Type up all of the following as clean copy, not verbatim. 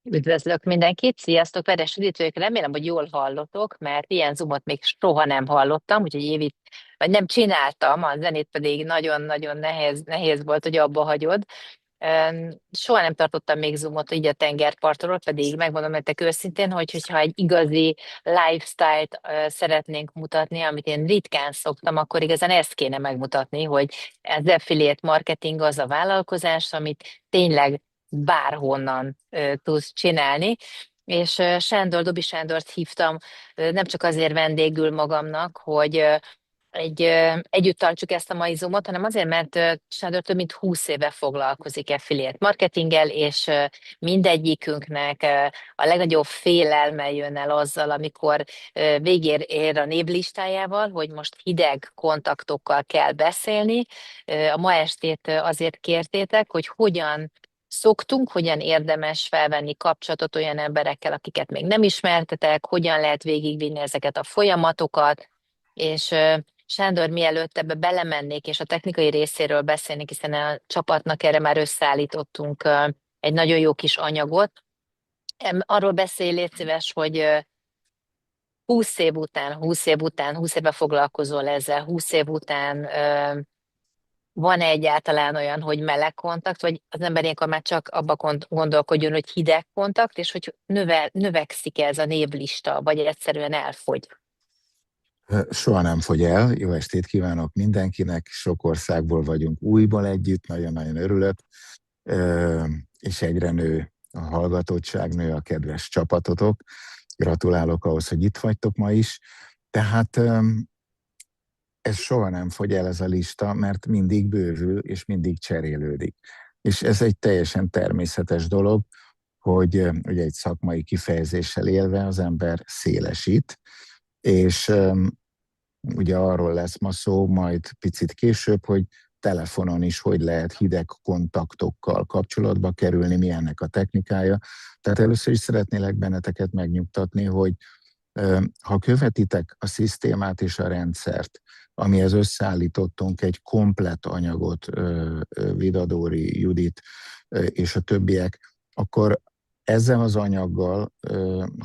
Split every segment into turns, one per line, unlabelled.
Üdvözlök mindenkit, sziasztok, kedves üdítők, remélem, hogy jól hallotok, mert ilyen zoomot még soha nem hallottam, úgyhogy Évit, vagy nem csináltam, a zenét pedig nagyon-nagyon nehéz volt, hogy abba hagyod. Soha nem tartottam még zoomot így a tengerpartról, pedig megmondom nektek őszintén, hogyha egy igazi lifestyle-t szeretnénk mutatni, amit én ritkán szoktam, akkor igazán ezt kéne megmutatni, hogy az affiliate marketing az a vállalkozás, amit tényleg bárhonnan tudsz csinálni. És Dobi Sándort hívtam, nem csak azért vendégül magamnak, hogy együtt tartsuk ezt a mai Zoomot, hanem azért, mert Sándor több mint 20 éve foglalkozik affiliate marketinggel, és mindegyikünknek a legnagyobb félelme jön el azzal, amikor végér a névlistájával, hogy most hideg kontaktokkal kell beszélni. A ma estét azért kértétek, hogy hogyan érdemes felvenni kapcsolatot olyan emberekkel, akiket még nem ismertetek, hogyan lehet végigvinni ezeket a folyamatokat, és Sándor, mielőtt ebbe belemennék, és a technikai részéről beszélnék, hiszen a csapatnak erre már összeállítottunk egy nagyon jó kis anyagot. Arról beszélj, légy szíves, hogy 20 éve foglalkozol ezzel, 20 év után van-e egyáltalán olyan, hogy meleg kontakt, vagy az ember ilyenkor már csak abba gondolkodjon, hogy hideg kontakt, és hogy növekszik ez a névlista, vagy egyszerűen elfogy?
Soha nem fogy el. Jó estét kívánok mindenkinek. Sok országból vagyunk újból együtt, nagyon-nagyon örülök. És egyre nő a hallgatottság, nő a kedves csapatotok. Gratulálok ahhoz, hogy itt vagytok ma is. Tehát ez soha nem fogy el ez a lista, mert mindig bővül és mindig cserélődik. És ez egy teljesen természetes dolog, hogy ugye egy szakmai kifejezéssel élve az ember szélesít, és ugye arról lesz ma szó majd picit később, hogy telefonon is hogy lehet hideg kontaktokkal kapcsolatba kerülni, mi ennek a technikája. Tehát először is szeretnélek benneteket megnyugtatni, hogy ha követitek a szisztémát és a rendszert, amihez összeállítottunk egy komplett anyagot, Vidadóri, Judit és a többiek, akkor ezzel az anyaggal,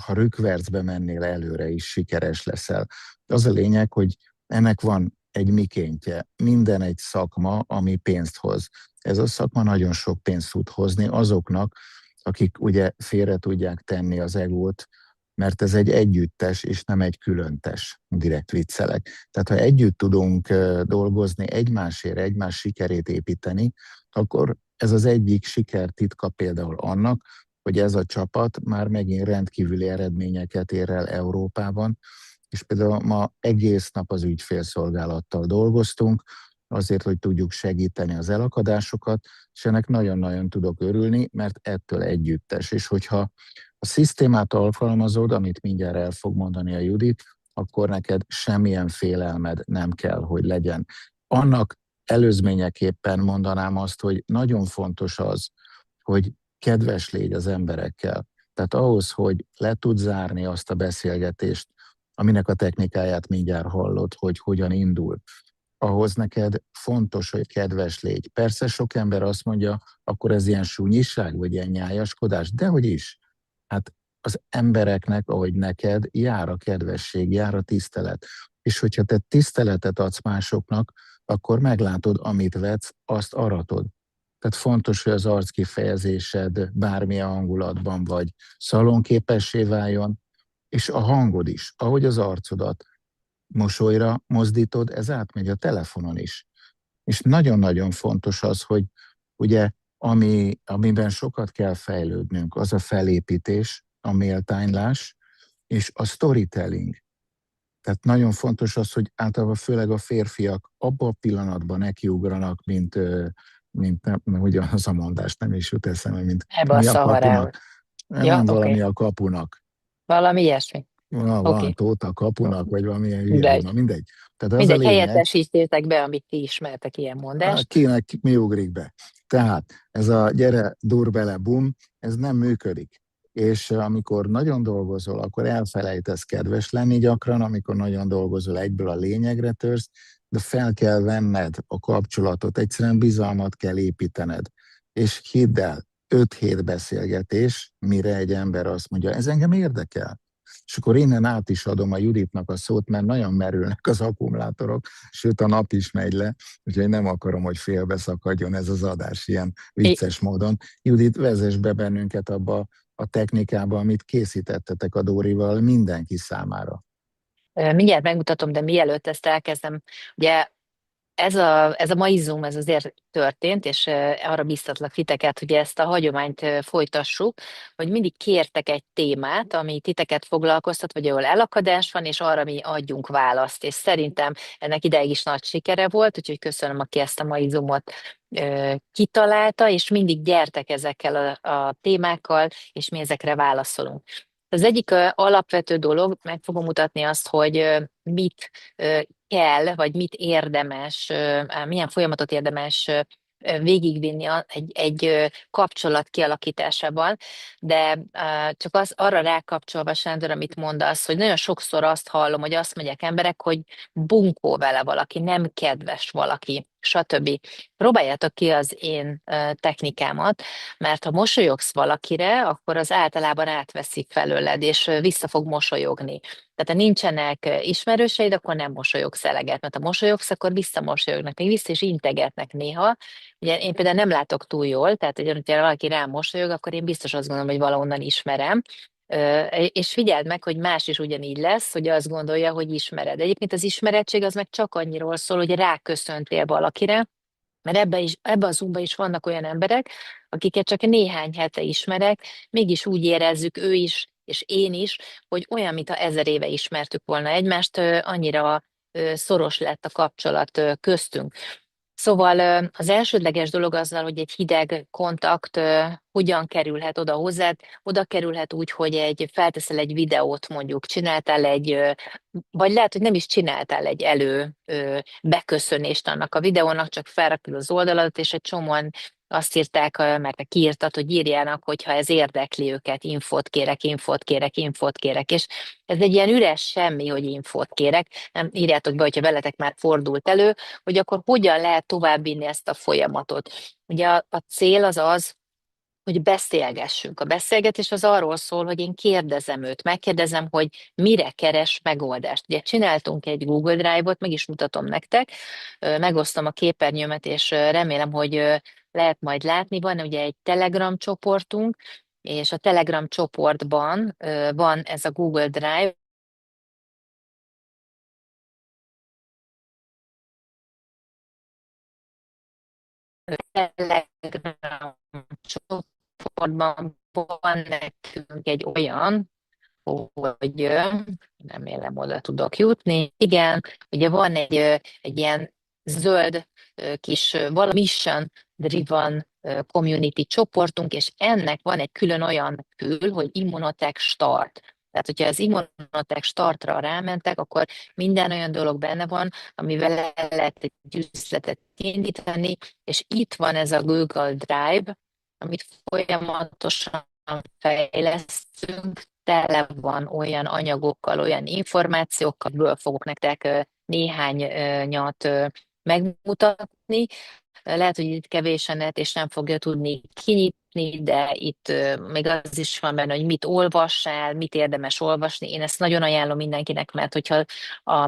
ha rükvercbe mennél előre is, sikeres leszel. Az a lényeg, hogy ennek van egy mikéntje. Minden egy szakma, ami pénzt hoz. Ez a szakma nagyon sok pénzt tud hozni azoknak, akik ugye félre tudják tenni az egót, mert ez egy együttes, és nem egy különtes, direkt viccelek. Tehát ha együtt tudunk dolgozni egymásért, egymás sikerét építeni, akkor ez az egyik sikertitka például annak, hogy ez a csapat már megint rendkívüli eredményeket ér el Európában, és például ma egész nap az ügyfélszolgálattal dolgoztunk, azért, hogy tudjuk segíteni az elakadásokat, és ennek nagyon-nagyon tudok örülni, mert ettől együttes. És hogyha a szisztémát alkalmazod, amit mindjárt el fog mondani a Judit, akkor neked semmilyen félelmed nem kell, hogy legyen. Annak előzményeképpen mondanám azt, hogy nagyon fontos az, hogy kedves légy az emberekkel. Tehát ahhoz, hogy le tud zárni azt a beszélgetést, aminek a technikáját mindjárt hallod, hogy hogyan indul, ahhoz neked fontos, hogy kedves légy. Persze sok ember azt mondja, akkor ez ilyen súnyiság, vagy ilyen nyájaskodás, dehogy is. Hát az embereknek, ahogy neked, jár a kedvesség, jár a tisztelet. És hogyha te tiszteletet adsz másoknak, akkor meglátod, amit vetsz, azt aratod. Tehát fontos, hogy az arckifejezésed bármilyen hangulatban vagy szalonképessé váljon, és a hangod is, ahogy az arcodat mosolyra mozdítod, ez átmegy a telefonon is. És nagyon-nagyon fontos az, hogy ugye amiben sokat kell fejlődnünk, az a felépítés, a méltánylás és a storytelling. Tehát nagyon fontos az, hogy általában főleg a férfiak abban a pillanatban nekiugranak, mint nem, ugye az a mondás nem is jut eszembe, mint
Ebbe a
mi a
szaharába.
kapunak.
Ja,
Nem valami
oké.
a kapunak.
Valami ilyesmi.
Van
Oké.
tóta kapunak, vagy valamilyen hülye,
Mindegy.
na mindegy. Tehát az a
Mindegy,
lényeg,
helyettesítétek be, amit ti ismertek ilyen mondást.
kinek mi ugrik be. Tehát ez a gyere, dur bele, bum, ez nem működik. És amikor nagyon dolgozol, akkor elfelejtesz kedves lenni gyakran, amikor nagyon dolgozol, egyből a lényegre törsz, de fel kell venned a kapcsolatot, egyszerűen bizalmat kell építened. És hidd el, 5 hét beszélgetés, mire egy ember azt mondja, ez engem érdekel. És akkor innen át is adom a Juditnak a szót, mert nagyon merülnek az akkumulátorok, sőt a nap is megy le, úgyhogy nem akarom, hogy félbeszakadjon ez az adás ilyen vicces módon. Judit, vezess be bennünket abba a technikába, amit készítettetek a Dórival mindenki számára.
Mindjárt megmutatom, de mielőtt ezt elkezdem, ugye ez a mai Zoom, ez azért történt, és arra biztatlak titeket, hogy ezt a hagyományt folytassuk, hogy mindig kértek egy témát, ami titeket foglalkoztat, vagy ahol elakadás van, és arra mi adjunk választ. És szerintem ennek ideig is nagy sikere volt, úgyhogy köszönöm, aki ezt a mai Zoomot kitalálta, és mindig gyertek ezekkel a témákkal, és mi ezekre válaszolunk. Az egyik alapvető dolog, meg fogom mutatni azt, hogy mit kell, vagy mit érdemes, milyen folyamatot érdemes végigvinni egy kapcsolat kialakításában, de csak arra rákapcsolva, Sándor, amit mondasz, hogy nagyon sokszor azt hallom, hogy azt mondják emberek, hogy bunkó vele valaki, nem kedves valaki, stb. Próbáljátok ki az én technikámat, mert ha mosolyogsz valakire, akkor az általában átveszi felőled, és vissza fog mosolyogni. Tehát ha nincsenek ismerőseid, akkor nem mosolyogsz eleget, mert ha mosolyogsz, akkor visszamosolyognak, még vissza is integetnek néha. Ugye én például nem látok túl jól, tehát hogyha valaki rám mosolyog, akkor én biztos azt gondolom, hogy valahonnan ismerem. És figyeld meg, hogy más is ugyanígy lesz, hogy azt gondolja, hogy ismered. Egyébként az ismerettség az meg csak annyiról szól, hogy ráköszöntél valakire, mert ebbe a Zoomba is vannak olyan emberek, akiket csak néhány hete ismerek, mégis úgy érezzük ő is, és én is, hogy olyan, mintha 1000 éve ismertük volna egymást, annyira szoros lett a kapcsolat köztünk. Szóval az elsődleges dolog azzal, hogy egy hideg kontakt hogyan kerülhet oda hozzád, oda kerülhet úgy, hogy felteszel egy videót, mondjuk csináltál vagy lehet, hogy nem is csináltál egy beköszönést annak a videónak, csak felrakod az oldaladat, és egy csomóan azt írták, mert te kiírtad, hogy írjának, hogyha ez érdekli őket, infót kérek, infót kérek, infót kérek, és ez egy ilyen üres semmi, hogy infót kérek, nem írjátok be, hogyha veletek már fordult elő, hogy akkor hogyan lehet továbbvinni ezt a folyamatot. Ugye a cél az az, hogy beszélgessünk. A beszélgetés az arról szól, hogy én kérdezem őt, megkérdezem, hogy mire keres megoldást. Ugye csináltunk egy Google Drive-ot, meg is mutatom nektek, megosztom a képernyőmet, és remélem, hogy lehet majd látni. Van ugye egy Telegram csoportunk, és a Telegram csoportban van ez a Google Drive, Telegram csoportban van nekünk egy olyan, hogy remélem oda tudok jutni. Igen, ugye van egy ilyen zöld kis mission driven community csoportunk, és ennek van egy külön olyan kül, hogy Immunotech Start. Tehát, hogyha az Immunotech Startra rámentek, akkor minden olyan dolog benne van, amivel el lehet egy üzletet indítani, és itt van ez a Google Drive, amit folyamatosan fejlesztünk, tele van olyan anyagokkal, olyan információkkal, ből fogok nektek néhányat megmutatni. Lehet, hogy itt kevés a net, és nem fogja tudni kinyitni, de itt még az is van benne, hogy mit olvassál, mit érdemes olvasni. Én ezt nagyon ajánlom mindenkinek, mert hogyha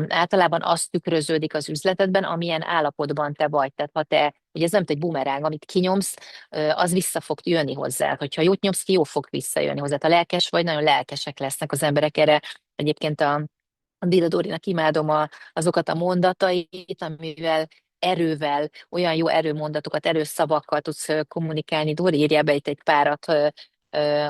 általában az tükröződik az üzletedben, amilyen állapotban te vagy. Tehát ha te, ugye ez nem egy bumeráng, amit kinyomsz, az vissza fog jönni hozzá. Hogyha jót nyomsz ki, jó fog visszajönni hozzá. Ha lelkes vagy, nagyon lelkesek lesznek az emberek erre. Egyébként a Béla Dórinak imádom azokat a mondatait, amivel erővel, olyan jó erőmondatokat, erőszavakkal tudsz kommunikálni. Dóri, írjál be itt egy párat,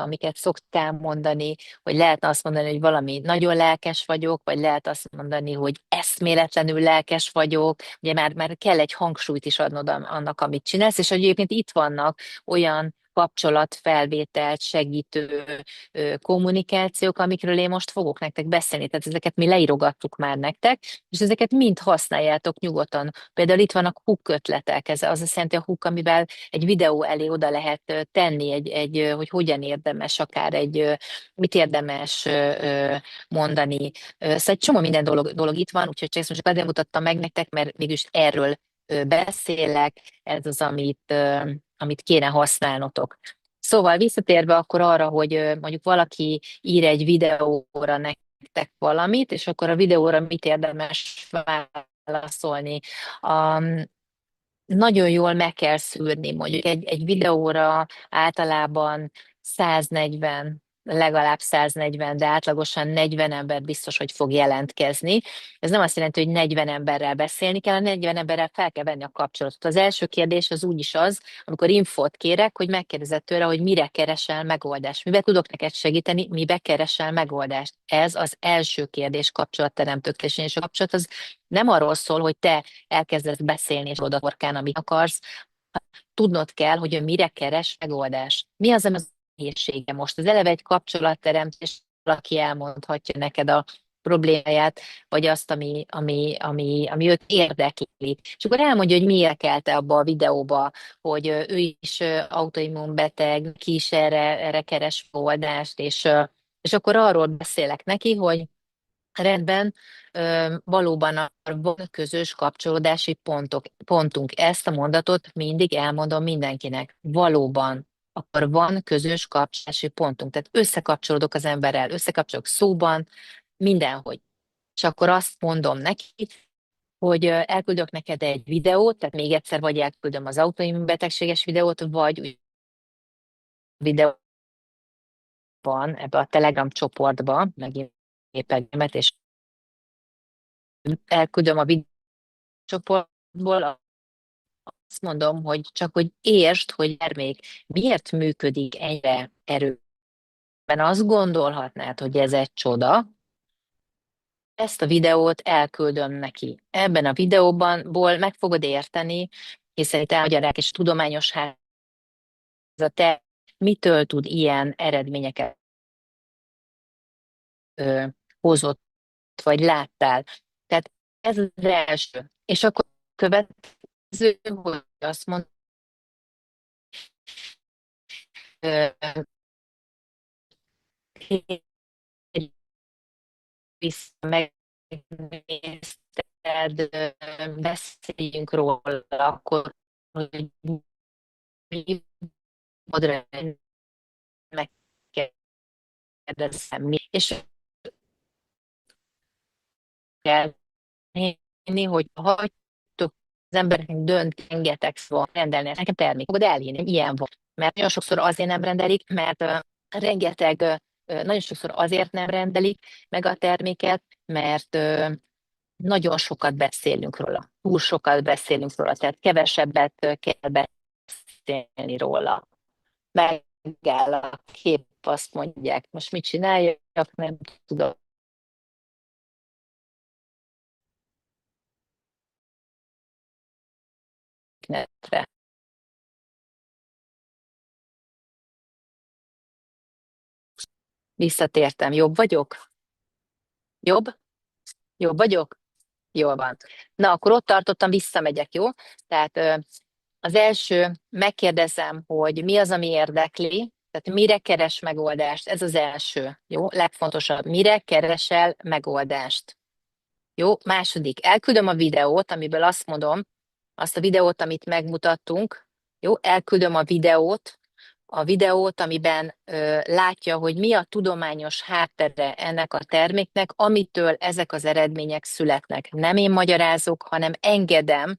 amiket szoktál mondani, hogy lehetne azt mondani, hogy valami nagyon lelkes vagyok, vagy lehet azt mondani, hogy eszméletlenül lelkes vagyok. Ugye már kell egy hangsúlyt is adnod annak, amit csinálsz, és egyébként itt vannak olyan kapcsolatfelvételt segítő kommunikációk, amikről én most fogok nektek beszélni. Tehát ezeket mi leírogattuk már nektek, és ezeket mind használjátok nyugodtan. Például itt vannak hook ötletek, ez az azt jelenti a hook, amivel egy videó elé oda lehet tenni, hogy hogyan érdemes akár mit érdemes mondani. Szóval egy csomó minden dolog itt van, úgyhogy csak most azért mutattam meg nektek, mert mégis erről beszélek, ez az, amit kéne használnotok. Szóval visszatérve akkor arra, hogy mondjuk valaki ír egy videóra nektek valamit, és akkor a videóra mit érdemes válaszolni. Nagyon jól meg kell szűrni, mondjuk egy videóra általában 140, legalább 140, de átlagosan 40 ember biztos, hogy fog jelentkezni. Ez nem azt jelenti, hogy 40 emberrel beszélni kell, a 40 emberrel fel kell venni a kapcsolatot. Az első kérdés az úgyis az, amikor infót kérek, hogy megkérdezett tőle, hogy mire keresel megoldást. Mibe tudok neked segíteni, mibe keresel megoldást. Ez az első kérdés kapcsolatteremtőkkel, és a kapcsolat az nem arról szól, hogy te elkezdesz beszélni, és oda torkán, amit akarsz. Tudnod kell, hogy ő mire keres megoldás. Mi az nehézsége most? Az eleve egy kapcsolatteremtés, valaki elmondhatja neked a problémáját, vagy azt, ami őt érdekli. És akkor elmondja, hogy mi érdekelte abba a videóba, hogy ő is autoimmunbeteg, ki is erre keres megoldást, és akkor arról beszélek neki, hogy rendben, valóban van közös kapcsolódási pontunk. Ezt a mondatot mindig elmondom mindenkinek. Valóban, akkor van közös kapcsolódási pontunk. Tehát összekapcsolódok az emberrel, összekapcsolok szóban, mindenhogy. És akkor azt mondom neki, hogy elküldök neked egy videót, tehát még egyszer vagy elküldöm az autoimmunbetegséges videót, vagy videó van ebbe a Telegram csoportba, megint gépemet, és elküldöm a csoportból, azt mondom, hogy csak hogy értsd, hogy termék miért működik ennyire erősen. Azt gondolhatnád, hogy ez egy csoda. Ezt a videót elküldöm neki. Ebben a videóban meg fogod érteni, hiszen itt elmagyarák és tudományos te mitől tud ilyen eredményeket ö, hozott, vagy láttál. Tehát ez az első. És akkor következő, hogy azt mondom, vissza megnézted, beszéljünk róla, akkor hogy mi modra megkérdezem mi, és kell hinni, hogy hagytok az embereknek dönt, rengeteg szó rendelni, nekem termék, fogod elhinni, ilyen van. Mert nagyon sokszor azért nem rendelik, mert rengeteg, nagyon sokszor azért nem rendelik meg a terméket, mert nagyon sokat beszélünk róla, túl sokat beszélünk róla, tehát kevesebbet kell beszélni róla. Megáll a kép, azt mondják, most mit csináljak, nem tudok. Netre. Visszatértem, jobb vagyok? Jobb? Jobb vagyok? Jól van. Na, akkor ott tartottam, visszamegyek, jó? Tehát az első, megkérdezem, hogy mi az, ami érdekli, tehát mire keres megoldást, ez az első, jó? Legfontosabb, mire keresel megoldást. Jó, második, elküldöm a videót, amiből azt mondom, azt a videót, amit megmutattunk, jó, elküldöm a videót, amiben látja, hogy mi a tudományos háttere ennek a terméknek, amitől ezek az eredmények születnek. Nem én magyarázok, hanem engedem,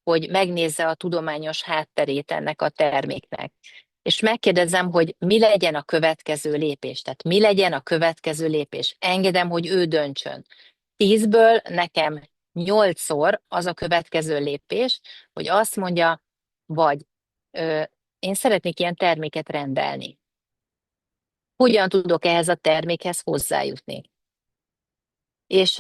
hogy megnézze a tudományos hátterét ennek a terméknek. És megkérdezem, hogy mi legyen a következő lépés. Tehát mi legyen a következő lépés. Engedem, hogy ő döntsön. 10-ből nekem 8-szor az a következő lépés, hogy azt mondja, vagy ö, én szeretnék ilyen terméket rendelni. Hogyan tudok ehhez a termékhez hozzájutni? És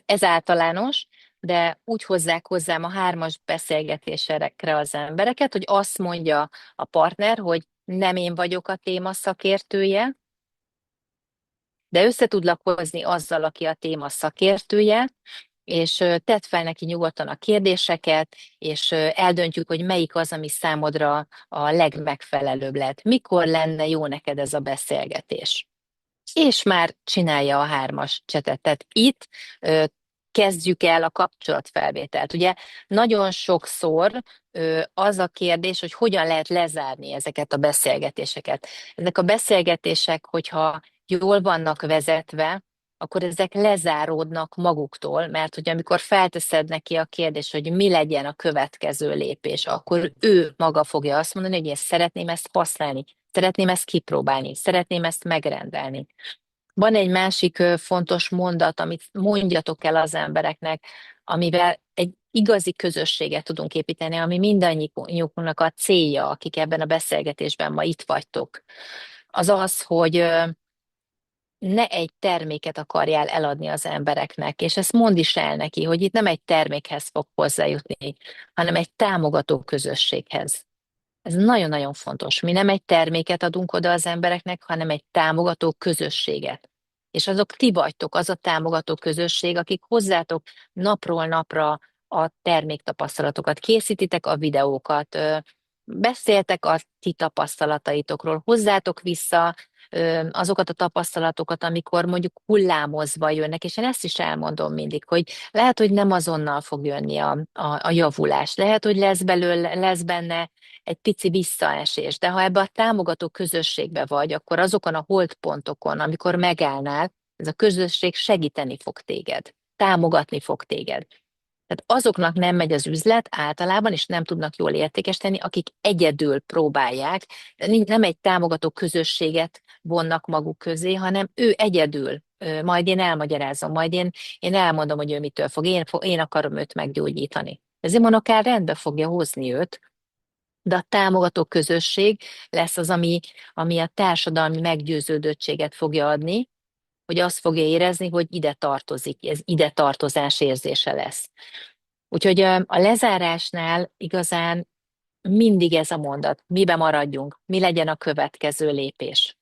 ez általános, de úgy hozzák hozzám a 3-as beszélgetésekre az embereket, hogy azt mondja a partner, hogy nem én vagyok a téma szakértője, de össze tudlak hozni azzal, aki a téma szakértője, és tedd fel neki nyugodtan a kérdéseket, és eldöntjük, hogy melyik az, ami számodra a legmegfelelőbb lehet. Mikor lenne jó neked ez a beszélgetés? És már csinálja a 3-as csetet. Tehát itt kezdjük el a kapcsolatfelvételt. Ugye nagyon sokszor az a kérdés, hogy hogyan lehet lezárni ezeket a beszélgetéseket. Ezek a beszélgetések, hogyha jól vannak vezetve, akkor ezek lezáródnak maguktól, mert hogy amikor felteszed neki a kérdést, hogy mi legyen a következő lépés, akkor ő maga fogja azt mondani, hogy én szeretném ezt használni, szeretném ezt kipróbálni, szeretném ezt megrendelni. Van egy másik fontos mondat, amit mondjatok el az embereknek, amivel egy igazi közösséget tudunk építeni, ami mindannyiunknak a célja, akik ebben a beszélgetésben ma itt vagytok. Az az, hogy ne egy terméket akarjál eladni az embereknek, és ezt mondd is el neki, hogy itt nem egy termékhez fog hozzájutni, hanem egy támogató közösséghez. Ez nagyon-nagyon fontos. Mi nem egy terméket adunk oda az embereknek, hanem egy támogató közösséget. És azok ti vagytok, az a támogató közösség, akik hozzátok napról napra a terméktapasztalatokat, készítitek a videókat, beszéltek a ti tapasztalataitokról, hozzátok vissza azokat a tapasztalatokat, amikor mondjuk hullámozva jönnek, és én ezt is elmondom mindig, hogy lehet, hogy nem azonnal fog jönni a javulás, lehet, hogy lesz benne egy pici visszaesés, de ha ebbe a támogató közösségbe vagy, akkor azokon a holdpontokon, amikor megállnál, ez a közösség segíteni fog téged, támogatni fog téged. Tehát azoknak nem megy az üzlet általában, és nem tudnak jól értékesíteni, akik egyedül próbálják, nem egy támogató közösséget vonnak maguk közé, hanem ő egyedül. Majd én elmagyarázom, majd én elmondom, hogy ő mitől fog, én akarom őt meggyógyítani. Ez akár rendbe fogja hozni őt, de a támogató közösség lesz az, ami a társadalmi meggyőződöttséget fogja adni, hogy azt fogja érezni, hogy ide tartozik, ez ide tartozás érzése lesz. Úgyhogy a lezárásnál igazán mindig ez a mondat, mibe maradjunk, mi legyen a következő lépés.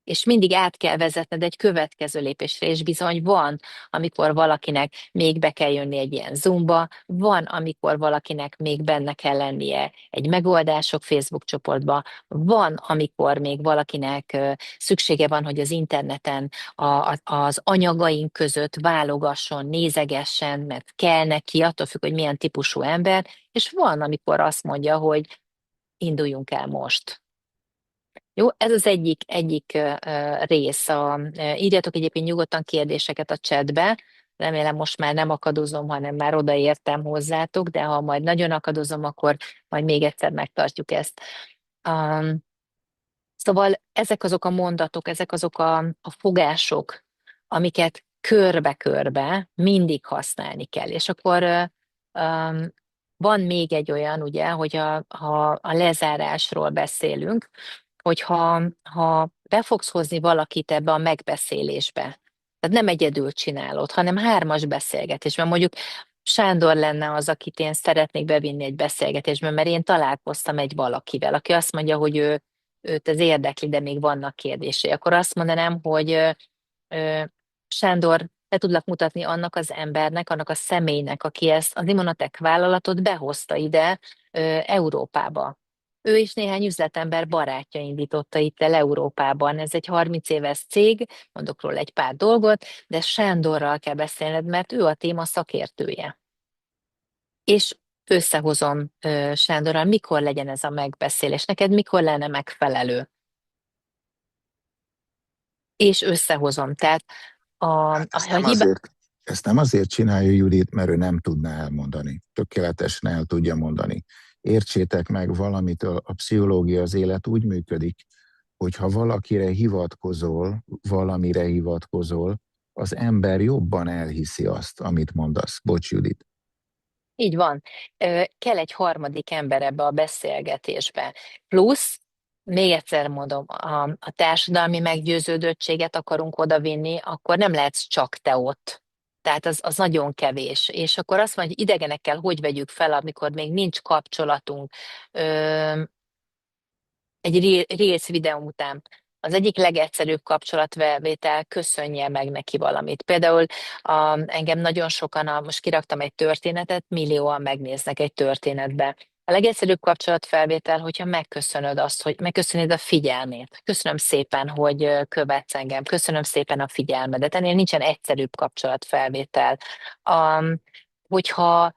És mindig át kell vezetned egy következő lépésre, és bizony van, amikor valakinek még be kell jönni egy ilyen Zoomba, van, amikor valakinek még benne kell lennie egy megoldások Facebook csoportba, van, amikor még valakinek szüksége van, hogy az interneten az anyagaink között válogasson, nézegessen, mert kell neki, attól függ, hogy milyen típusú ember, és van, amikor azt mondja, hogy induljunk el most. Jó, ez az egyik rész. Írjatok egyébként nyugodtan kérdéseket a chatbe. Remélem most már nem akadozom, hanem már odaértem hozzátok, de ha majd nagyon akadozom, akkor majd még egyszer megtartjuk ezt. Um, Szóval ezek azok a mondatok, ezek azok a fogások, amiket körbe-körbe mindig használni kell. És akkor um, van még egy olyan, ugye, hogy ha a lezárásról beszélünk, hogyha be fogsz hozni valakit ebbe a megbeszélésbe, tehát nem egyedül csinálod, hanem hármas beszélgetésben. Mondjuk Sándor lenne az, akit én szeretnék bevinni egy beszélgetésbe, mert én találkoztam egy valakivel, aki azt mondja, hogy őt ez érdekli, de még vannak kérdései. Akkor azt mondanám, hogy Sándor, le tudlak mutatni annak az embernek, annak a személynek, aki ezt az Immunotech vállalatot behozta ide Európába. Ő is néhány üzletember barátja indította itt el Európában. Ez egy 30 éves cég, mondok róla egy pár dolgot, de Sándorral kell beszélned, mert ő a téma szakértője. És összehozom Sándorral, mikor legyen ez a megbeszélés, neked mikor lenne megfelelő. És összehozom. Tehát
Ezt nem azért, ezt nem azért csinálja Judit, mert ő nem tudná elmondani. Tökéletesen el tudja mondani. Értsétek meg, valamitől a pszichológia, az élet úgy működik, hogy ha valamire hivatkozol, az ember jobban elhiszi azt, amit mondasz. Bocs, Judit.
Így van. Kell egy harmadik ember ebbe a beszélgetésbe. Plusz, még egyszer mondom, a társadalmi meggyőződöttséget akarunk odavinni, akkor nem lehetsz csak te ott. Tehát az nagyon kevés. És akkor azt mondja, hogy idegenekkel hogy vegyük fel, amikor még nincs kapcsolatunk. Egy Reels videó után. Az egyik legegyszerűbb kapcsolatvétel, köszönje meg neki valamit. Például engem nagyon sokan, most kiraktam egy történetet, millióan megnéznek egy történetbe. A legegyszerűbb kapcsolatfelvétel, hogyha megköszönöd azt, hogy megköszönöd a figyelmét. Köszönöm szépen, hogy követsz engem. Köszönöm szépen a figyelmedet. Ennél nincsen egyszerűbb kapcsolatfelvétel. Um, hogyha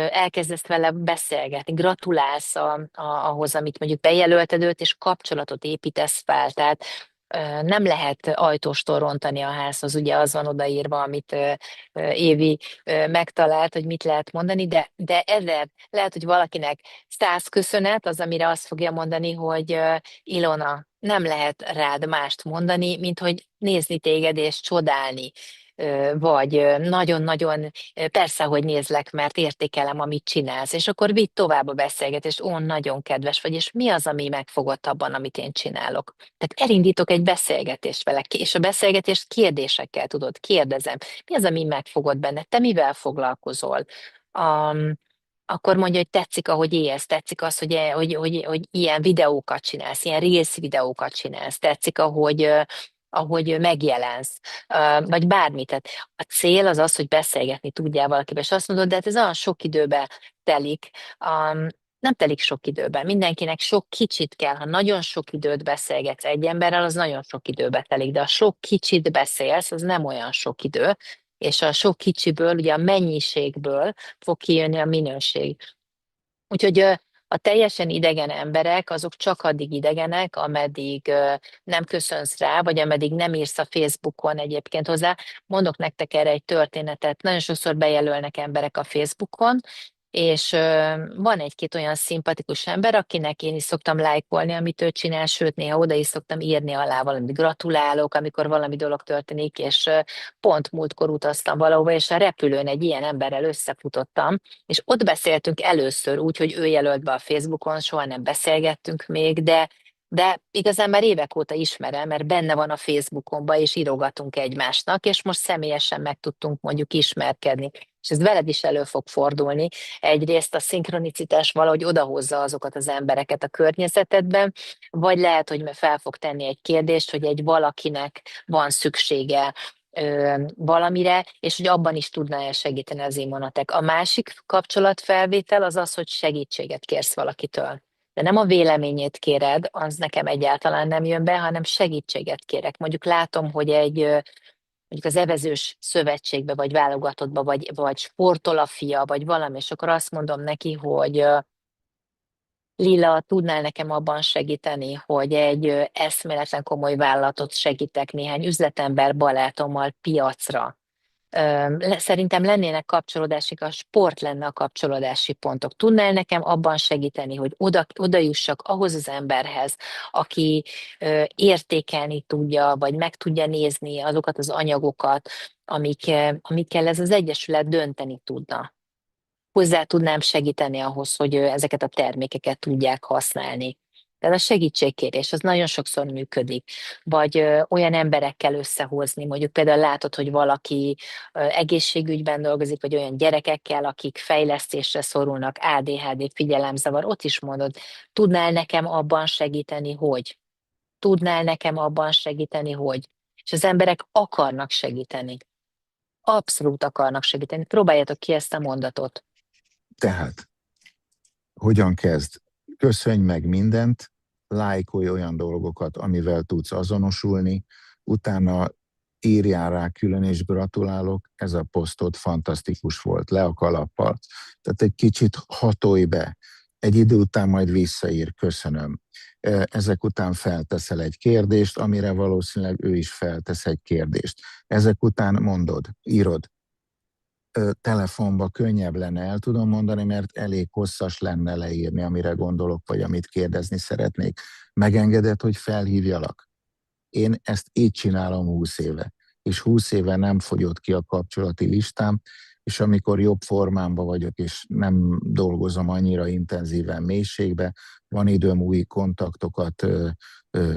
elkezdesz vele beszélgetni, gratulálsz ahhoz, amit mondjuk bejelölted őt, és kapcsolatot építesz fel. Tehát nem lehet ajtóstól rontani a házhoz, ugye az van odaírva, amit Évi megtalált, hogy mit lehet mondani, de ezért lehet, hogy valakinek 100 köszönet, az, amire azt fogja mondani, hogy Ilona, nem lehet rád mást mondani, mint hogy nézni téged és csodálni. Vagy nagyon-nagyon persze, hogy nézlek, mert értékelem, amit csinálsz, és akkor vidd tovább a beszélgetést, ó, nagyon kedves vagy, és mi az, ami megfogott abban, amit én csinálok. Tehát elindítok egy beszélgetést vele, és a beszélgetést kérdésekkel tudod, kérdezem. Mi az, ami megfogott benne? Te mivel foglalkozol? Um, akkor mondja, hogy tetszik, ahogy élsz, tetszik az, hogy ilyen videókat csinálsz, ilyen reels videókat csinálsz, tetszik, ahogy megjelensz, vagy bármit. Tehát a cél az az, hogy beszélgetni tudjál valakivel, és azt mondod, de hát ez olyan sok időbe telik. Um, nem telik sok időben. Mindenkinek sok kicsit kell. Ha nagyon sok időt beszélgetsz egy emberrel, az nagyon sok időbe telik, de a sok kicsit beszélsz, az nem olyan sok idő, és a sok kicsiből, ugye a mennyiségből fog kijönni a minőség. Úgyhogy a teljesen idegen emberek, azok csak addig idegenek, ameddig nem köszönsz rá, vagy ameddig nem írsz a Facebookon egyébként hozzá. Mondok nektek erre egy történetet. Nagyon sokszor bejelölnek emberek a Facebookon, és van egy-két olyan szimpatikus ember, akinek én is szoktam lájkolni, amit ő csinál, sőt, néha oda is szoktam írni alá valamit, gratulálok, amikor valami dolog történik, és pont múltkor utaztam valahova, és a repülőn egy ilyen emberrel összefutottam, és ott beszéltünk először úgy, hogy ő jelölt be a Facebookon, soha nem beszélgettünk még, de igazán már évek óta ismerem, mert benne van a Facebookonban, és írogatunk egymásnak, és most személyesen meg tudtunk mondjuk ismerkedni. És ez veled is elő fog fordulni. Egyrészt a szinkronicitás valahogy odahozza azokat az embereket a környezetedben, vagy lehet, hogy fel fog tenni egy kérdést, hogy egy valakinek van szüksége valamire, és hogy abban is tudná el segíteni az immunotek. A másik kapcsolatfelvétel az az, hogy segítséget kérsz valakitől. De nem a véleményét kéred, az nekem egyáltalán nem jön be, hanem segítséget kérek. Mondjuk látom, hogy mondjuk az evezős szövetségbe, vagy válogatottba, vagy sportol a fia, vagy valami, és akkor azt mondom neki, hogy Lila, tudnál nekem abban segíteni, hogy egy eszméletlen komoly vállalatot segítek néhány üzletember barátommal piacra. Szerintem lennének kapcsolódásik, a sport lenne a kapcsolódási pontok. Tudnál nekem abban segíteni, hogy oda jussak ahhoz az emberhez, aki értékelni tudja, vagy meg tudja nézni azokat az anyagokat, amikkel ez az egyesület dönteni tudna. Hozzá tudnám segíteni ahhoz, hogy ezeket a termékeket tudják használni. Tehát a segítségkérés, az nagyon sokszor működik. Vagy olyan emberekkel összehozni, mondjuk például látod, hogy valaki egészségügyben dolgozik, vagy olyan gyerekekkel, akik fejlesztésre szorulnak, ADHD, figyelemzavar, ott is mondod, tudnál nekem abban segíteni, hogy? Tudnál nekem abban segíteni, hogy? És az emberek akarnak segíteni. Abszolút akarnak segíteni. Próbáljátok ki ezt a mondatot.
Tehát, hogyan kezd? Köszönj meg mindent, lájkolj olyan dolgokat, amivel tudsz azonosulni, utána írjál rá külön és gratulálok, ez a posztod fantasztikus volt, le a kalappal. Tehát egy kicsit hatolj be, egy idő után majd visszaír, köszönöm. Ezek után felteszel egy kérdést, amire valószínűleg ő is feltesz egy kérdést. Ezek után mondod, írod, telefonba könnyebb lenne, el tudom mondani, mert elég hosszas lenne leírni, amire gondolok, vagy amit kérdezni szeretnék. Megengeded, hogy felhívjalak? Én ezt így csinálom 20 éve, és 20 éve nem fogyott ki a kapcsolati listám, és amikor jobb formámban vagyok, és nem dolgozom annyira intenzíven mélységbe, van időm új kontaktokat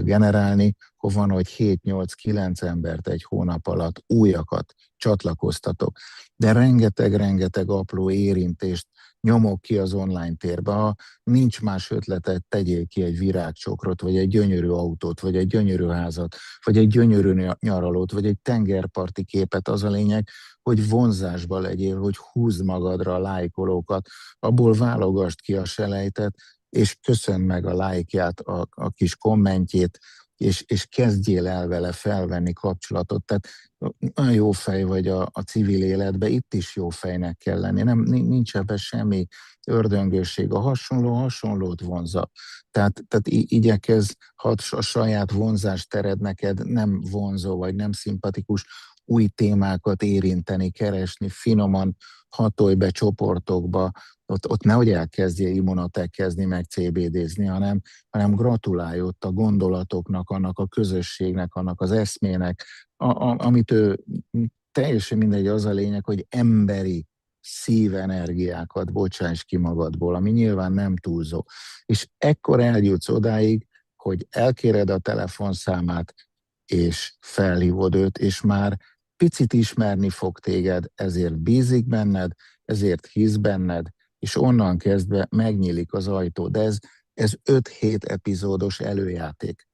generálni, akkor van, hogy 7-8-9 embert egy hónap alatt újakat csatlakoztatok. De rengeteg-rengeteg apró érintést nyomok ki az online térbe. Ha nincs más ötleted, tegyél ki egy virágcsokrot, vagy egy gyönyörű autót, vagy egy gyönyörű házat, vagy egy gyönyörű nyaralót, vagy egy tengerparti képet. Az a lényeg, hogy vonzásba legyél, hogy húzd magadra a lájkolókat, abból válogasd ki a selejtet, és köszönd meg a lájkját, a kis kommentjét, és kezdjél el vele felvenni kapcsolatot. Tehát olyan jó fej vagy a civil életben, itt is jó fejnek kell lenni. Nincs ebben semmi ördöngőség. A hasonlót vonza. Tehát igyekez, ha a saját vonzástered neked nem vonzó, vagy nem szimpatikus, új témákat érinteni, keresni, finoman hatolj be csoportokba, ott nehogy elkezdje immunotekkezni, meg CBD-zni, hanem gratulálj ott a gondolatoknak, annak a közösségnek, annak az eszmének, amit ő teljesen mindegy, az a lényeg, hogy emberi szívenergiákat bocsáss ki magadból, ami nyilván nem túlzó. És ekkor eljutsz odáig, hogy elkéred a telefonszámát, és felhívod őt, és már picit ismerni fog téged, ezért bízik benned, ezért hisz benned, és onnan kezdve megnyílik az ajtó. De ez 5-7 epizódos előjáték.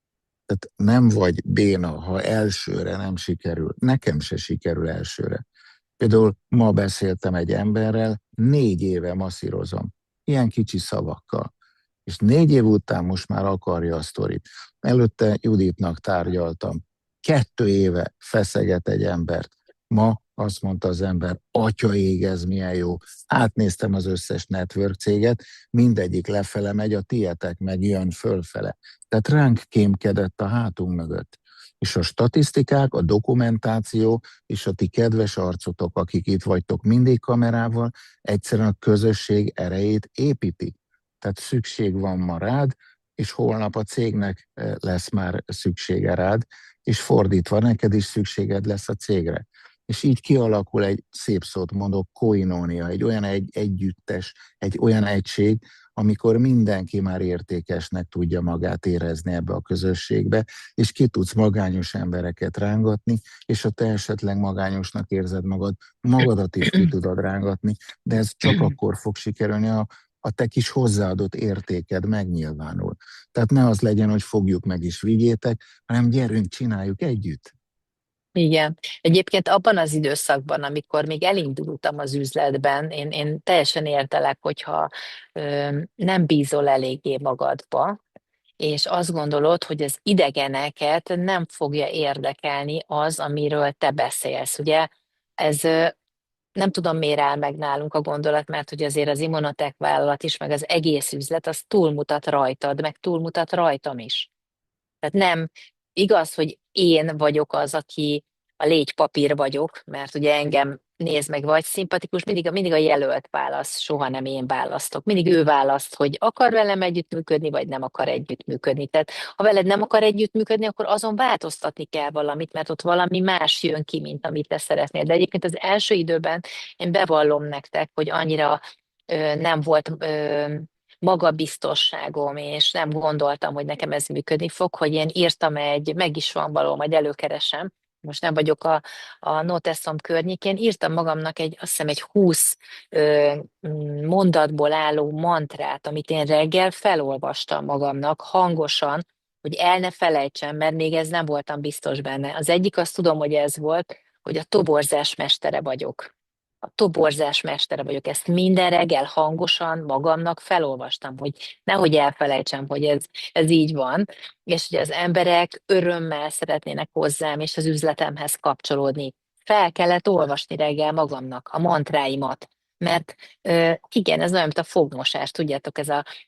Tehát nem vagy béna, ha elsőre nem sikerül. Nekem se sikerül elsőre. Például ma beszéltem egy emberrel, 4 éve masszírozom, ilyen kicsi szavakkal. És 4 év után most már akarja a sztorit. Előtte Juditnak tárgyaltam. 2 éve feszeget egy embert. Ma azt mondta az ember, atya ég, ez milyen jó. Átnéztem az összes network céget, mindegyik lefele megy, a tietek meg jön fölfele. Tehát ránk kémkedett a hátunk mögött. És a statisztikák, a dokumentáció és a ti kedves arcotok, akik itt vagytok mindig kamerával, egyszerűen a közösség erejét építi. Tehát szükség van ma rád, és holnap a cégnek lesz már szüksége rád, és fordítva neked is szükséged lesz a cégre. És így kialakul egy, szép szót mondok, koinónia, egy olyan együttes, egy olyan egység, amikor mindenki már értékesnek tudja magát érezni ebbe a közösségbe, és ki tudsz magányos embereket rángatni, és ha te esetleg magányosnak érzed magad, magadat is ki tudod rángatni, de ez csak akkor fog sikerülni, a te kis hozzáadott értéked megnyilvánul. Tehát ne az legyen, hogy fogjuk meg is vigyétek, hanem gyerünk, csináljuk együtt.
Igen. Egyébként abban az időszakban, amikor még elindultam az üzletben, én teljesen értelek, hogyha nem bízol eléggé magadba, és azt gondolod, hogy az idegeneket nem fogja érdekelni az, amiről te beszélsz. Ugye ez nem tudom, miért áll meg nálunk a gondolat, mert hogy azért az Immunotech vállalat is, meg az egész üzlet, az túlmutat rajtad, meg túlmutat rajtam is. Tehát nem igaz, hogy én vagyok az, aki a légypapír vagyok, mert ugye engem néz meg, vagy szimpatikus, mindig a jelölt választ, soha nem én választok. Mindig ő választ, hogy akar velem együttműködni, vagy nem akar együttműködni. Tehát ha veled nem akar együttműködni, akkor azon változtatni kell valamit, mert ott valami más jön ki, mint amit te szeretnél. De egyébként az első időben én bevallom nektek, hogy annyira nem volt magabiztosságom, és nem gondoltam, hogy nekem ez működni fog, hogy én írtam meg is van való, majd előkeresem, most nem vagyok a Noteszom környékén, írtam magamnak azt hiszem egy 20 mondatból álló mantrát, amit én reggel felolvastam magamnak hangosan, hogy el ne felejtsem, mert még ez nem voltam biztos benne. Az egyik, azt tudom, hogy ez volt, hogy a toborzás mestere vagyok. A toborzás mestere vagyok. Ezt minden reggel hangosan magamnak felolvastam, hogy nehogy elfelejtsem, hogy ez így van, és hogy az emberek örömmel szeretnének hozzám és az üzletemhez kapcsolódni. Fel kellett olvasni reggel magamnak a mantráimat, mert igen, ez olyan, mint a fogmosás, tudjátok,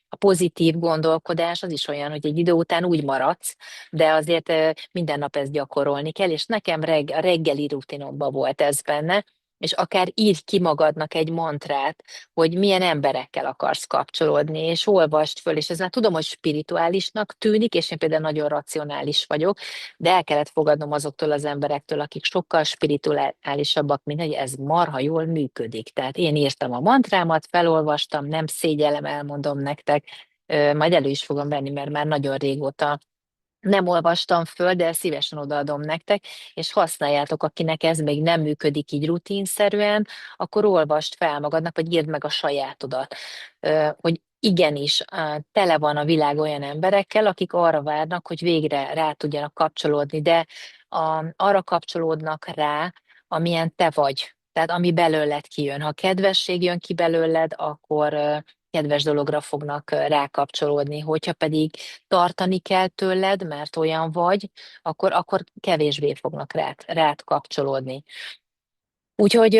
a pozitív gondolkodás, az is olyan, hogy egy idő után úgy maradsz, de azért minden nap ezt gyakorolni kell, és nekem a reggeli rutinomban volt ez benne, és akár írj ki magadnak egy mantrát, hogy milyen emberekkel akarsz kapcsolódni, és olvast föl, és ez már tudom, hogy spirituálisnak tűnik, és én például nagyon racionális vagyok, de el kellett fogadnom azoktól az emberektől, akik sokkal spirituálisabbak, mint hogy ez marha jól működik. Tehát én írtam a mantrámat, felolvastam, nem szégyellem, elmondom nektek, majd elő is fogom venni, mert már nagyon régóta Nem olvastam föl, de szívesen odaadom nektek, és használjátok, akinek ez még nem működik így rutinszerűen, akkor olvast fel magadnak, vagy írd meg a sajátodat, hogy igenis, tele van a világ olyan emberekkel, akik arra várnak, hogy végre rá tudjanak kapcsolódni, de arra kapcsolódnak rá, amilyen te vagy. Tehát ami belőled kijön. Ha kedvesség jön ki belőled, akkor kedves dologra fognak rákapcsolódni. Hogyha pedig tartani kell tőled, mert olyan vagy, akkor kevésbé fognak rád kapcsolódni. Úgyhogy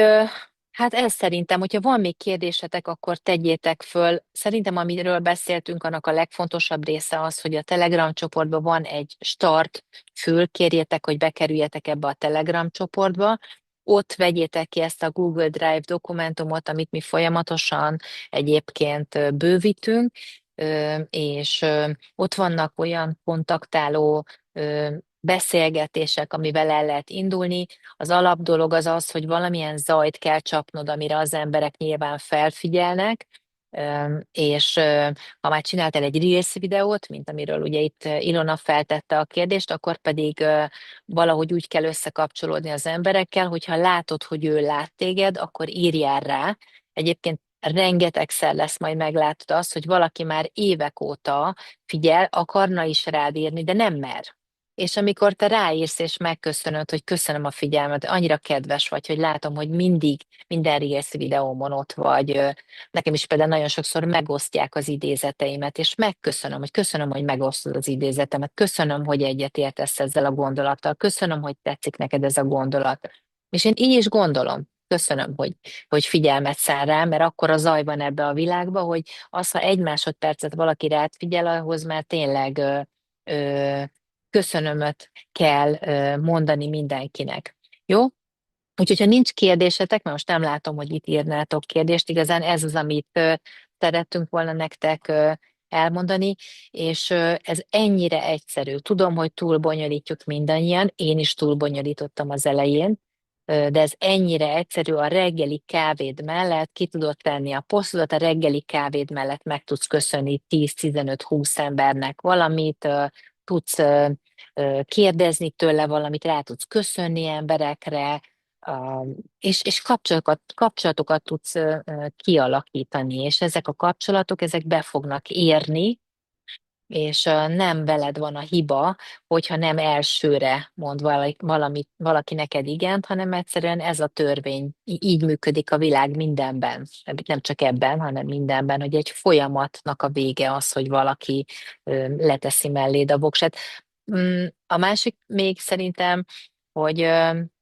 hát ez szerintem, hogyha van még kérdésetek, akkor tegyétek föl. Szerintem, amiről beszéltünk, annak a legfontosabb része az, hogy a Telegram csoportban van egy start fül, kérjétek, hogy bekerüljetek ebbe a Telegram csoportba, ott vegyétek ki ezt a Google Drive dokumentumot, amit mi folyamatosan egyébként bővítünk, és ott vannak olyan kontaktáló beszélgetések, amivel el lehet indulni. Az alapdolog az az, hogy valamilyen zajt kell csapnod, amire az emberek nyilván felfigyelnek, és ha már csináltál egy Reels videót, mint amiről ugye itt Ilona feltette a kérdést, akkor pedig valahogy úgy kell összekapcsolódni az emberekkel, hogyha látod, hogy ő lát téged, akkor írjál rá. Egyébként rengetegszer lesz, majd meglátod azt, hogy valaki már évek óta figyel, akarna is rád írni, de nem mer. És amikor te ráírsz és megköszönöd, hogy köszönöm a figyelmet, annyira kedves vagy, hogy látom, hogy mindig minden Reels videómon ott vagy. Nekem is például nagyon sokszor megosztják az idézeteimet, és megköszönöm, hogy köszönöm, hogy megosztod az idézetemet, köszönöm, hogy egyetértesz ezzel a gondolattal, köszönöm, hogy tetszik neked ez a gondolat. És én így is gondolom. Köszönöm, hogy figyelmet szán rám, mert akkor a zaj van ebbe a világba, hogy az, ha egy másodpercet valaki rád figyel, ahhoz már tényleg ö, köszönömöt kell mondani mindenkinek. Jó? Úgyhogy, ha nincs kérdésetek, mert most nem látom, hogy itt írnátok kérdést, igazán ez az, amit szerettünk volna nektek elmondani, és ez ennyire egyszerű. Tudom, hogy túl bonyolítjuk mindannyian, én is túl bonyolítottam az elején, de ez ennyire egyszerű, a reggeli kávéd mellett ki tudod tenni a posztodat, a reggeli kávéd mellett meg tudsz köszönni 10-15-20 embernek valamit, tudsz kérdezni tőle valamit, rá tudsz köszönni emberekre, és kapcsolatokat tudsz kialakítani, és ezek a kapcsolatok, ezek be fognak érni, és nem veled van a hiba, hogyha nem elsőre mond valaki neked igent, hanem egyszerűen ez a törvény. Így működik a világ mindenben. Nem csak ebben, hanem mindenben, hogy egy folyamatnak a vége az, hogy valaki leteszi melléd a voksát. A másik még szerintem, hogy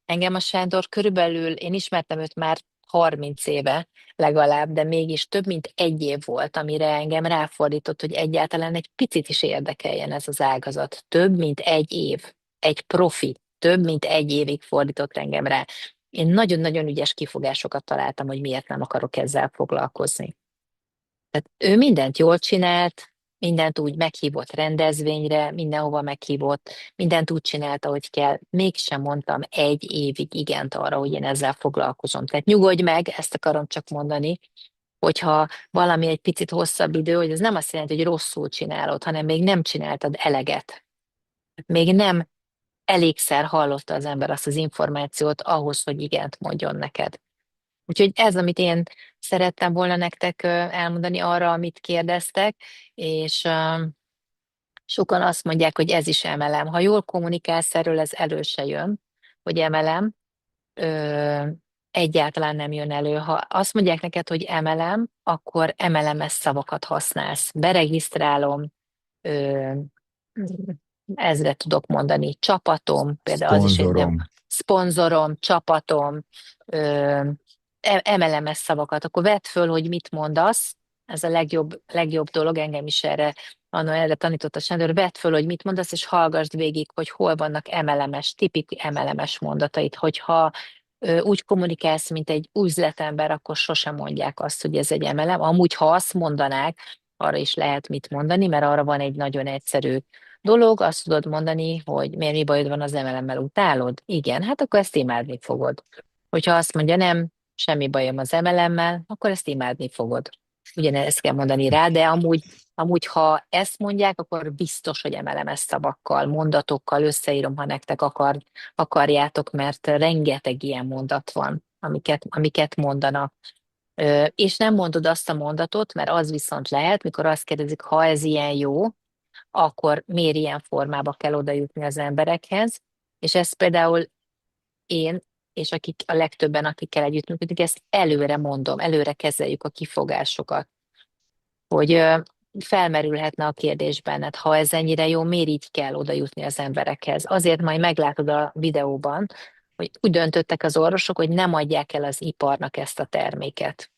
engem a Sándor körülbelül, én ismertem őt már 30 éve legalább, de mégis több mint egy év volt, amire engem ráfordított, hogy egyáltalán egy picit is érdekeljen ez az ágazat. Több mint egy év. Egy profi. Több mint egy évig fordított engem rá. Én nagyon-nagyon ügyes kifogásokat találtam, hogy miért nem akarok ezzel foglalkozni. Tehát ő mindent jól csinált, mindent úgy meghívott rendezvényre, mindenhova meghívott, mindent úgy csinálta, hogy kell. Mégsem mondtam egy évig igent arra, hogy én ezzel foglalkozom. Tehát nyugodj meg, ezt akarom csak mondani, hogyha valami egy picit hosszabb idő, hogy ez nem azt jelenti, hogy rosszul csinálod, hanem még nem csináltad eleget. Még nem elégszer hallotta az ember azt az információt ahhoz, hogy igent mondjon neked. Úgyhogy ez, amit én szerettem volna nektek elmondani arra, amit kérdeztek, és sokan azt mondják, hogy ez is emelem. Ha jól kommunikálsz erről, ez elő se jön, hogy emelem, ö, egyáltalán nem jön elő. Ha azt mondják neked, hogy emelem, akkor emelemes szavakat használsz. Beregisztrálom, ö, ezre tudok mondani. Csapatom, például az is egy nem
Szponzorom.
szponzorom, csapatom, ö, emelemes szavakat. Akkor vedd föl, hogy mit mondasz. Ez a legjobb dolog, engem is erre tanított a Sándor, vedd föl, hogy mit mondasz, és hallgassd végig, hogy hol vannak tipik emelemes mondatait. Hogyha úgy kommunikálsz, mint egy üzletember, akkor sosem mondják azt, hogy ez egy emelem. Amúgy, ha azt mondanák, arra is lehet mit mondani, mert arra van egy nagyon egyszerű dolog, azt tudod mondani, hogy miért mi bajod van az emelemmel, utálod? Igen, hát akkor ezt imádni fogod. Hogyha azt mondja, nem, semmi bajom az emelemmel, akkor ezt imádni fogod. ugyanezt kell mondani rá, de amúgy, ha ezt mondják, akkor biztos, hogy emelem ezt szavakkal, mondatokkal, összeírom, ha nektek akarjátok, mert rengeteg ilyen mondat van, amiket mondanak. És nem mondod azt a mondatot, mert az viszont lehet, mikor azt kérdezik, ha ez ilyen jó, akkor miért ilyen formába kell oda jutni az emberekhez, és ez például én, és a legtöbben, akikkel együttműködünk, ezt előre mondom, előre kezeljük a kifogásokat, hogy felmerülhetne a kérdés benned, ha ez ennyire jó, miért így kell oda jutni az emberekhez. Azért majd meglátod a videóban, hogy úgy döntöttek az orvosok, hogy nem adják el az iparnak ezt a terméket.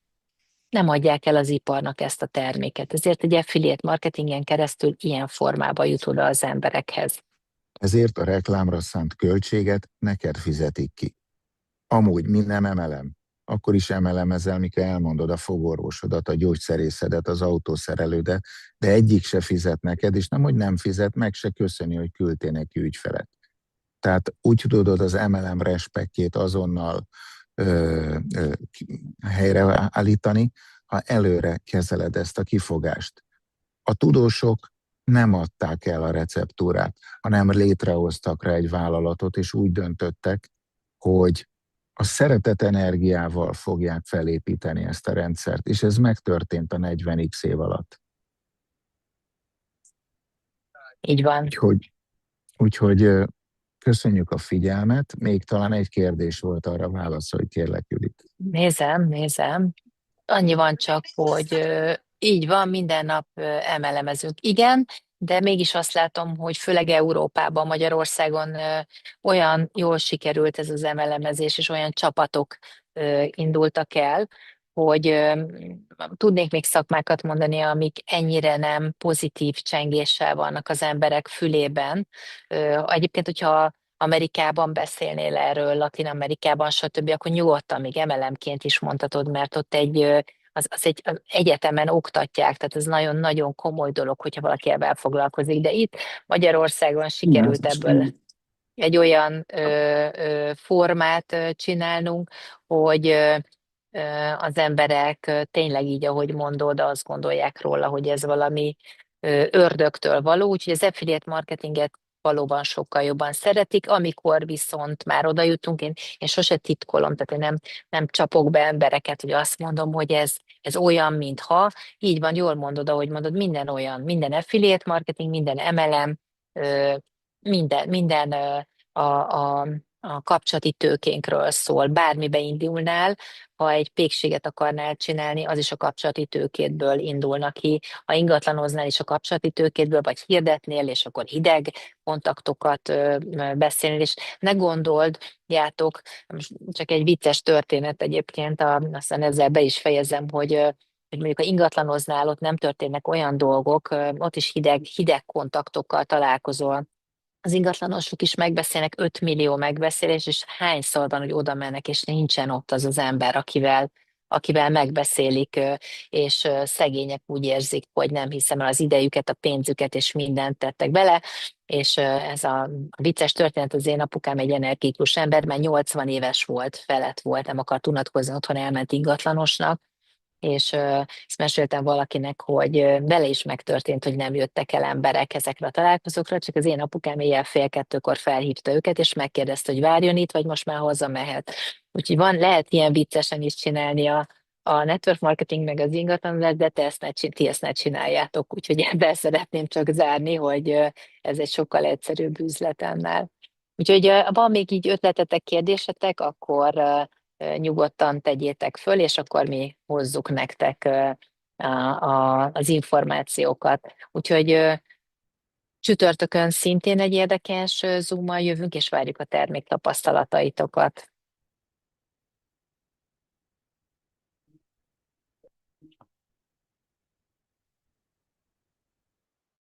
Nem adják el az iparnak ezt a terméket. Ezért egy affiliate marketingen keresztül ilyen formában jut oda az emberekhez.
Ezért a reklámra szánt költséget neked fizetik ki. Amúgy mi nem emelem. Akkor is emelem ezzel, mikor elmondod a fogorvosodat, a gyógyszerészedet, az autószerelődet, de egyik se fizet neked, és nem, hogy nem fizet, meg se köszöni, hogy küldtél neki ügyfelet. Tehát úgy tudod az MLM respektjét azonnal helyreállítani, ha előre kezeled ezt a kifogást. A tudósok nem adták el a receptúrát, hanem létrehoztak rá egy vállalatot, és úgy döntöttek, hogy a szeretet energiával fogják felépíteni ezt a rendszert, és ez megtörtént a 40x év alatt.
Így van.
Úgyhogy köszönjük a figyelmet. Még talán egy kérdés volt, arra válaszolj, kérlek, Judit.
Nézem. Annyi van csak, hogy így van, minden nap emelemezünk. Igen, de mégis azt látom, hogy főleg Európában, Magyarországon olyan jól sikerült ez az emelemezés, és olyan csapatok indultak el, hogy tudnék még szakmákat mondani, amik ennyire nem pozitív csengéssel vannak az emberek fülében. Egyébként, hogyha Amerikában beszélnél erről, Latin Amerikában, stb., akkor nyugodtan még emelemként is mondhatod, mert ott az egyetemen oktatják, tehát ez nagyon-nagyon komoly dolog, hogyha valaki ebben foglalkozik. De itt Magyarországon sikerült ebből egy olyan formát csinálnunk, hogy az emberek tényleg így, ahogy mondod, azt gondolják róla, hogy ez valami ördögtől való, úgyhogy az affiliate marketinget valóban sokkal jobban szeretik, amikor viszont már oda jutunk, én sose titkolom, tehát én nem csapok be embereket, hogy azt mondom, hogy ez olyan, mintha, így van, jól mondod, ahogy mondod, minden olyan, minden affiliate marketing, minden MLM, minden a kapcsolati tőkénkről szól. Bármibe indulnál, ha egy pékséget akarnál csinálni, az is a kapcsolati tőkétből indulna ki. Ha ingatlanoznál is a kapcsolati tőkétből, vagy hirdetnél, és akkor hideg kontaktokat beszélnél, és ne gondoldjátok, most csak egy vicces történet egyébként, aztán ezzel be is fejezem, hogy mondjuk ha ingatlanoznál, ott nem történnek olyan dolgok, ott is hideg kontaktokkal találkozol, az ingatlanosok is megbeszélnek, 5 millió megbeszélés, és hányszor van, hogy oda mennek, és nincsen ott az az ember, akivel megbeszélik, és szegények úgy érzik, hogy nem hiszem el az idejüket, a pénzüket, és mindent tettek bele, és ez a vicces történet, az én apukám egy energikus ember, mert 80 éves volt, felett volt, nem akart unatkozni, otthon elment ingatlanosnak, és ezt meséltem valakinek, hogy vele is megtörtént, hogy nem jöttek el emberek ezekre a találkozókra, csak az én apukám éjjel 1:30-kor felhívta őket, és megkérdezte, hogy várjon itt, vagy most már hazamehet. Úgyhogy lehet ilyen viccesen is csinálni a network marketing meg az ingatlanulás, de ti ezt ne csináljátok. Úgyhogy ebben szeretném csak zárni, hogy ez egy sokkal egyszerűbb üzlet annál. Úgyhogy van még így ötletetek, kérdésetek, akkor nyugodtan tegyétek föl, és akkor mi hozzuk nektek az információkat. Úgyhogy csütörtökön szintén egy érdekes Zoom-mal jövünk, és várjuk a termék tapasztalataitokat.